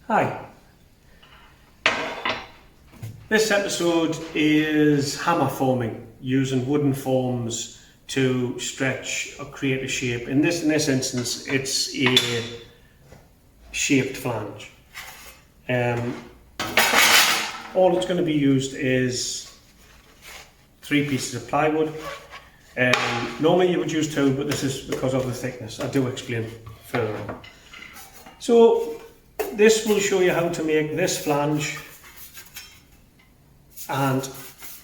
Hi, this episode is hammer forming, using wooden forms to stretch or create a shape. In this instance, it's a shaped flange. All that's going to be used is 3 pieces of plywood. Normally you would use 2, but this is because of the thickness. I do explain further on. So this will show you how to make this flange and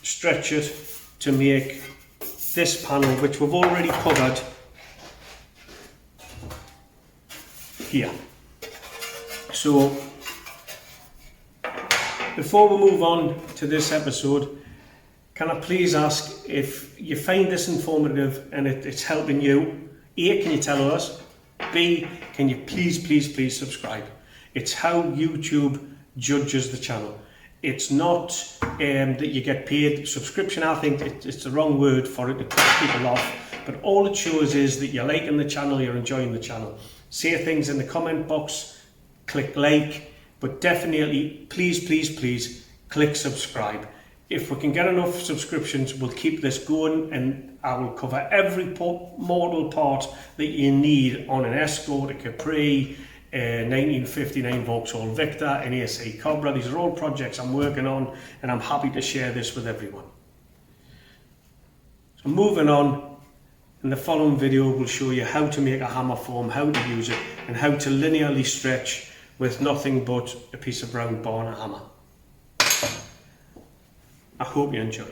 stretch it to make this panel, which we've already covered here. So before we move on to this episode, can I please ask, if you find this informative and it's helping you, A, can you tell us? B, can you please subscribe? It's how YouTube judges the channel. It's not that you get paid. Subscription, I think it's the wrong word for it to put people off, but all it shows is that you're liking the channel, you're enjoying the channel. Say things in the comment box, click like, but definitely please click subscribe. If we can get enough subscriptions, we'll keep this going, and I will cover every model part that you need on an Escort, a Capri, 1959 Vauxhall Victor, an AC Cobra. These are all projects I'm working on, and I'm happy to share this with everyone. So moving on, in the following video we'll show you how to make a hammer form, how to use it, and how to linearly stretch with nothing but a piece of round bar and a hammer. I hope you enjoy.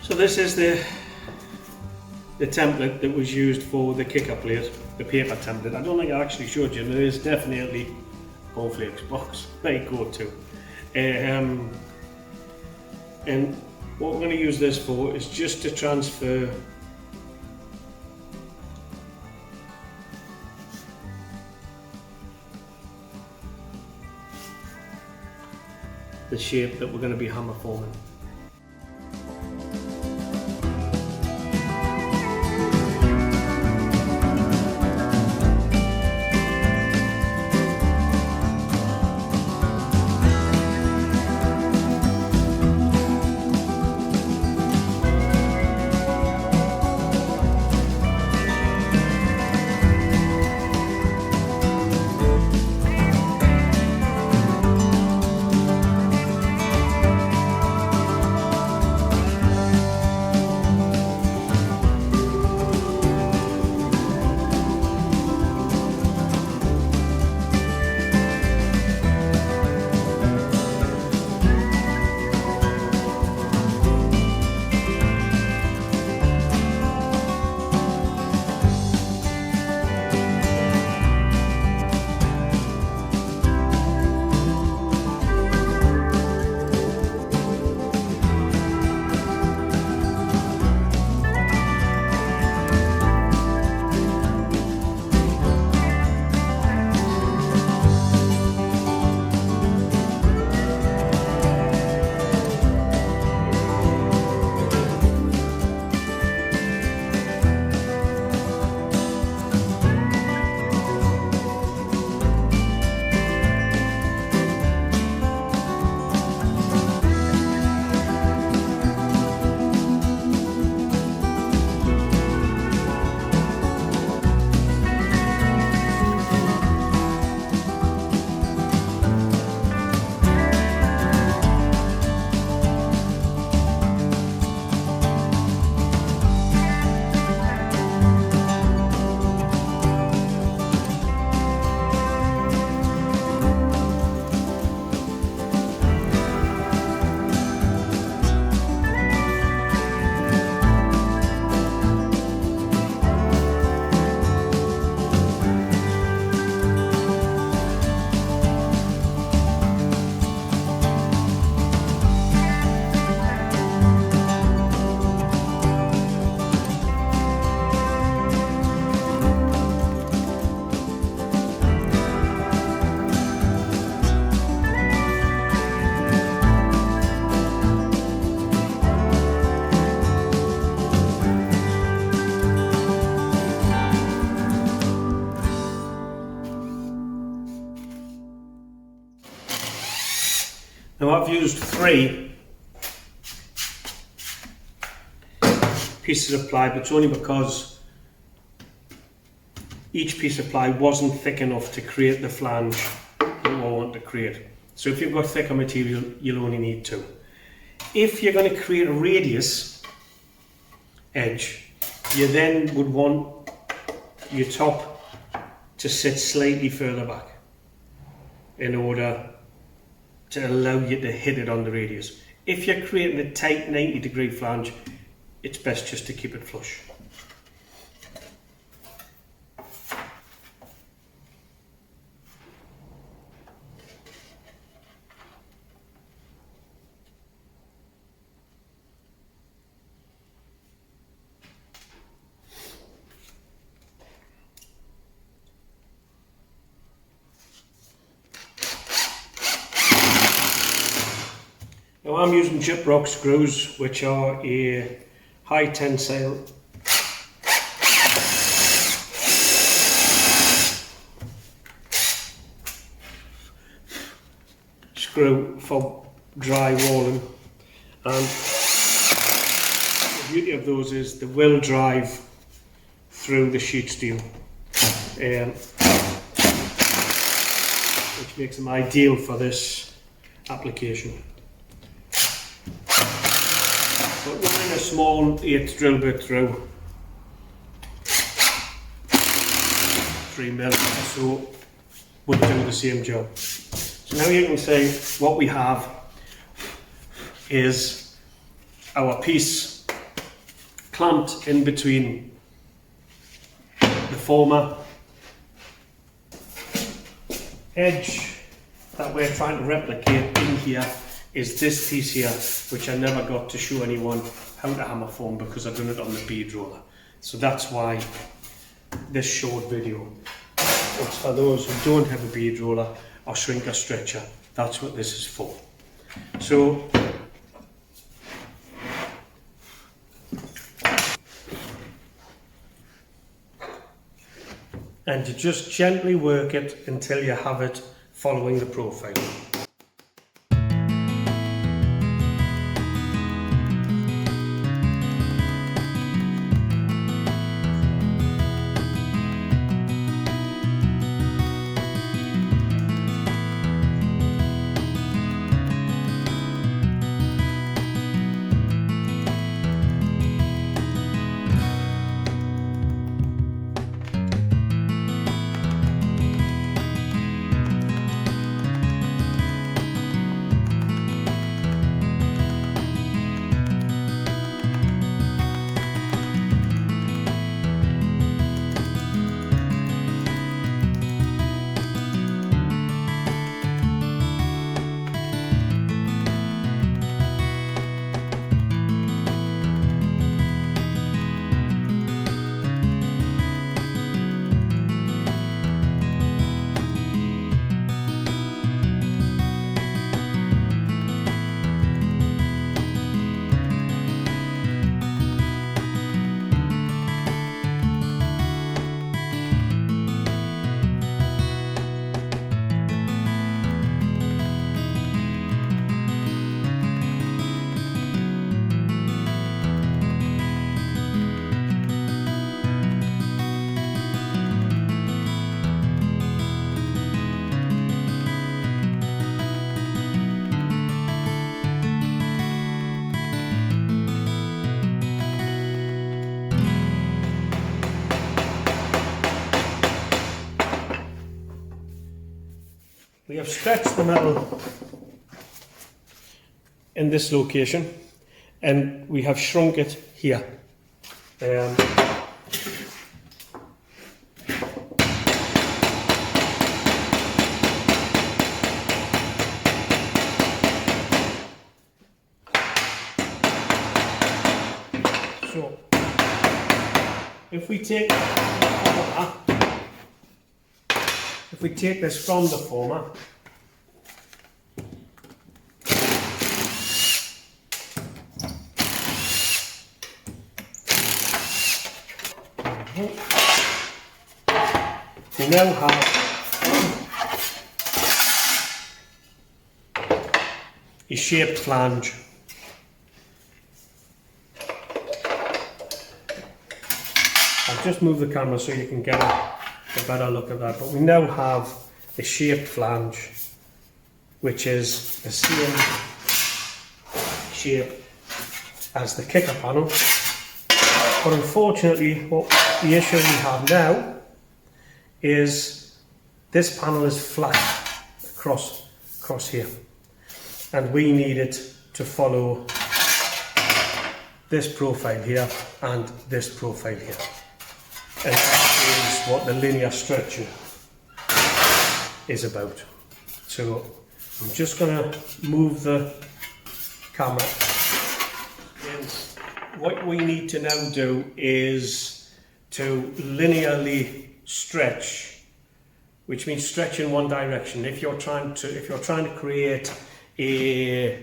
So this is the template that was used for the kicker plate, the paper template. I don't think I actually showed you, and there is definitely cornflakes box, my go-to. And what we're going to use this for is just to transfer the shape that we're going to be hammer forming. Now I've used 3 pieces of ply, but it's only because each piece of ply wasn't thick enough to create the flange that I want to create. So if you've got thicker material, you'll only need 2. If you're going to create a radius edge, you then would want your top to sit slightly further back in order to allow you to hit it on the radius. If you're creating a tight 90-degree flange, it's best just to keep it flush. Now I'm using Gyprock screws, which are a high tensile screw for dry walling, and the beauty of those is they will drive through the sheet steel, which makes them ideal for this application. But running a small 8 drill bit through 3mm or so would do the same job. So now you can see what we have is our piece clamped in between the former edge that we're trying to replicate in here is this piece here, which I never got to show anyone how to hammer form because I've done it on the bead roller. So that's why this short video. It's for those who don't have a bead roller or shrinker stretcher. That's what this is for. So and you just gently work it until you have it following the profile. We have stretched the metal in this location and we have shrunk it here. So if we take this from the former, we now have shaped flange. I'll just move the camera so you can get a better look at that. But we now have a shaped flange, which is the same shape as the kicker panel. But unfortunately, the issue we have now is this panel is flat across here, and we need it to follow this profile here and this profile here, and that is what the linear stretching is about. So I'm just going to move the camera. And what we need to now do is to linearly stretch, which means stretch in one direction. If you're trying to create a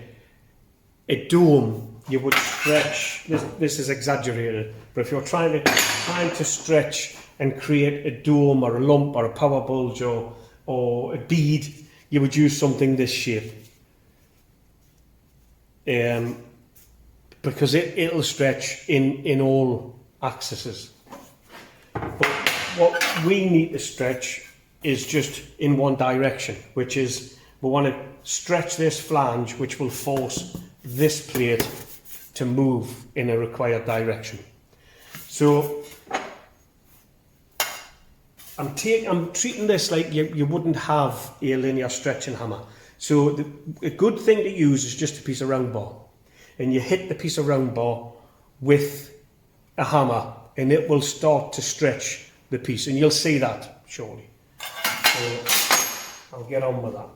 dome, you would stretch. This is exaggerated, but if you're trying to stretch and create a dome or a lump or a power bulge or a bead, you would use something this shape, because it'll stretch in all axes. But what we need to stretch is just in one direction, which is we want to stretch this flange, which will force this plate to move in a required direction. So I'm treating this like you wouldn't have a linear stretching hammer. So a good thing to use is just a piece of round bar, and you hit the piece of round bar with a hammer and it will start to stretch the piece, and you'll see that shortly. So I'll get on with that.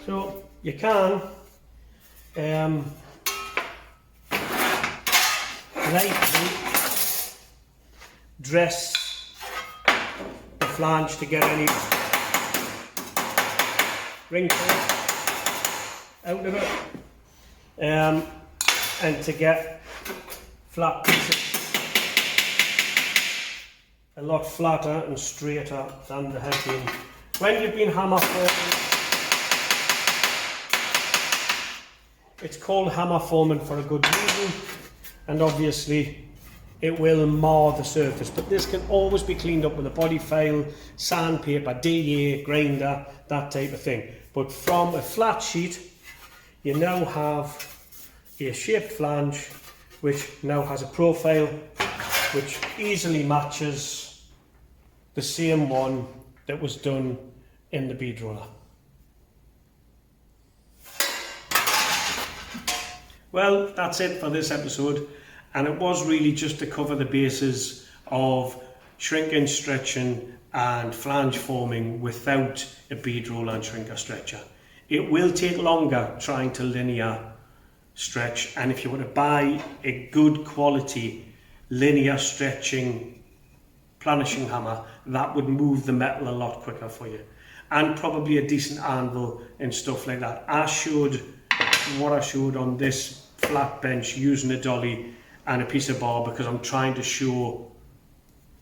So you can lightly dress the flange to get any wrinkles out of it, and to get flat pieces a lot flatter and straighter than they have been. When you've been hammer forming, it's called hammer forming for a good reason, and obviously it will mar the surface, but this can always be cleaned up with a body file, sandpaper, DA, grinder, that type of thing. But from a flat sheet, you now have a shaped flange which now has a profile which easily matches the same one that was done in the bead roller. Well, that's it for this episode, and it was really just to cover the bases of shrinking, stretching and flange forming without a bead roller and shrinker stretcher. It will take longer trying to linear stretch, and if you want to buy a good quality linear stretching planishing hammer, that would move the metal a lot quicker for you, and probably a decent anvil and stuff like that. I showed what I showed on this flat bench using a dolly and a piece of bar because I'm trying to show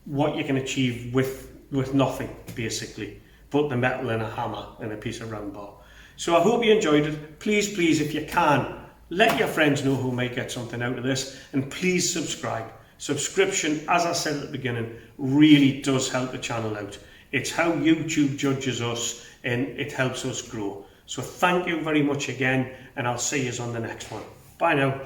what you can achieve with nothing, basically, but the metal and a hammer and a piece of round bar. So I hope you enjoyed it. Please, if you can, let your friends know who might get something out of this, and please subscribe. Subscription, as I said at the beginning, really does help the channel out. It's how YouTube judges us, and it helps us grow. So thank you very much again, and I'll see you on the next one. Bye now.